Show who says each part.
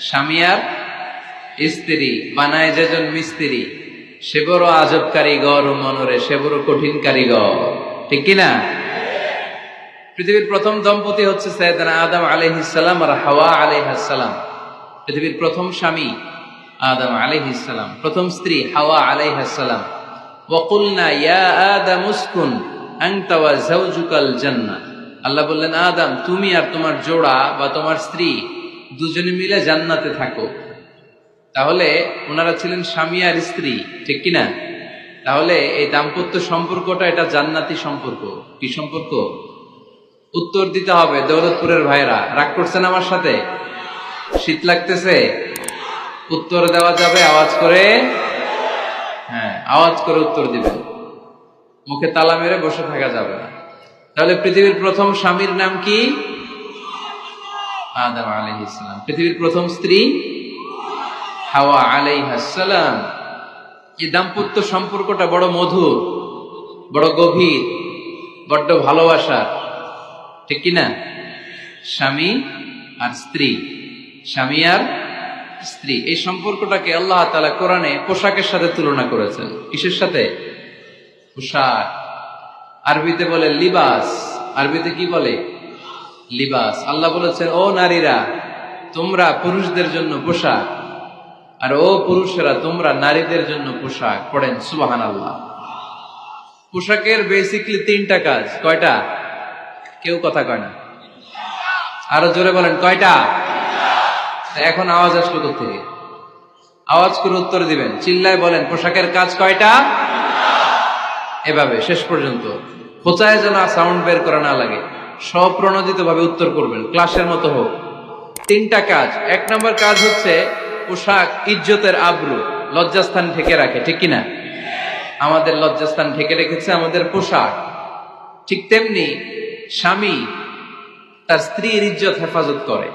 Speaker 1: স্বামী আর স্ত্রী বানায় যেজন মিস্ত্রি, সে বড় আজব কারিগর ও মনরে সে বড় কঠিন কারিগর, ঠিক কিনা? পৃথিবীর প্রথম দম্পতি হচ্ছে সাইয়েদনা আদম আলাইহিস সালাম আর হাওয়া আলাইহাস সালাম। পৃথিবীর প্রথম স্বামী আদম আলাইহিস সালাম, প্রথম স্ত্রী হাওয়া আলাইহাস সালাম। ওয়া কুলনা ইয়া আদম উসকুন আনতা ওয়া যাওজুকাল জান্নাহ। আল্লাহ বললেন, আদম তুমি আর তোমার জোড়া বা তোমার স্ত্রী দুজনে মিলে জান্নাতে থাকো। তাহলে ওনারা ছিলেন স্বামী আর স্ত্রী, ঠিক কিনা? তাহলে এই দাম্পত্য সম্পর্কটা এটা জান্নাতি সম্পর্ক। কি সম্পর্ক? উত্তর দিতে হবে দৌলতপুরের ভাইরা। রাগ করছেন আমার সাথে? শীত লাগতেছে? উত্তর দেওয়া যাবে আওয়াজ করে? হ্যাঁ, আওয়াজ করে উত্তর দিবেন, মুখে তালা মেরে বসে থাকা যাবে না। তাহলে পৃথিবীর প্রথম স্বামীর নাম কি? আদম আলাইহিস সালাম। পৃথিবীর প্রথম স্ত্রী হাওয়া আলাইহাস সালাম। এই দাম্পত্য সম্পর্কটা বড় মধুর, বড় গভীর, বড্ড ভালোবাসার, ঠিক কিনা? স্বামী আর স্ত্রী, স্বামী আর স্ত্রী, এই সম্পর্কটাকে আল্লাহ তাআলা কোরআনে পোশাকের সাথে তুলনা করেছেন। কিসের সাথে? পোশাক। আরবিতে বলে লিবাস। আরবিতে কি বলে? লিবাস। আল্লাহ বলেছেন, ও নারীরা তোমরা পুরুষদের জন্য পোশাক, আর ও পুরুষেরা তোমরা নারীদের জন্য পোশাক। পড়েন সুবহানাল্লাহ। পোশাকের বেসিকলি তিনটা কাজ। কয়টা? কেউ কথা কয় না, আরো জোরে বলেন কয়টা? এখন আওয়াজ আসলো কোথেকে? আওয়াজ করে উত্তর দিবেন, চিল্লায় বলেন পোশাকের কাজ কয়টা? এভাবে শেষ পর্যন্ত খোঁচায় যেন সাউন্ড বের করা না লাগে, স্বপ্রণোদিত ভাবে উত্তর করবেন, ক্লাসের মতো হোক। তিনটা কাজ। এক নম্বর কাজ হচ্ছে পোশাক ইজ্জতের আবরু, লজ্জাস্থান ঢেকে রাখে, ঠিক কিনা? আমাদের লজ্জাস্থান ঢেকে রেখেছে আমাদের পোশাক। ঠিক তেমনি স্বামী তার স্ত্রীর ইজ্জত হেফাজত করে।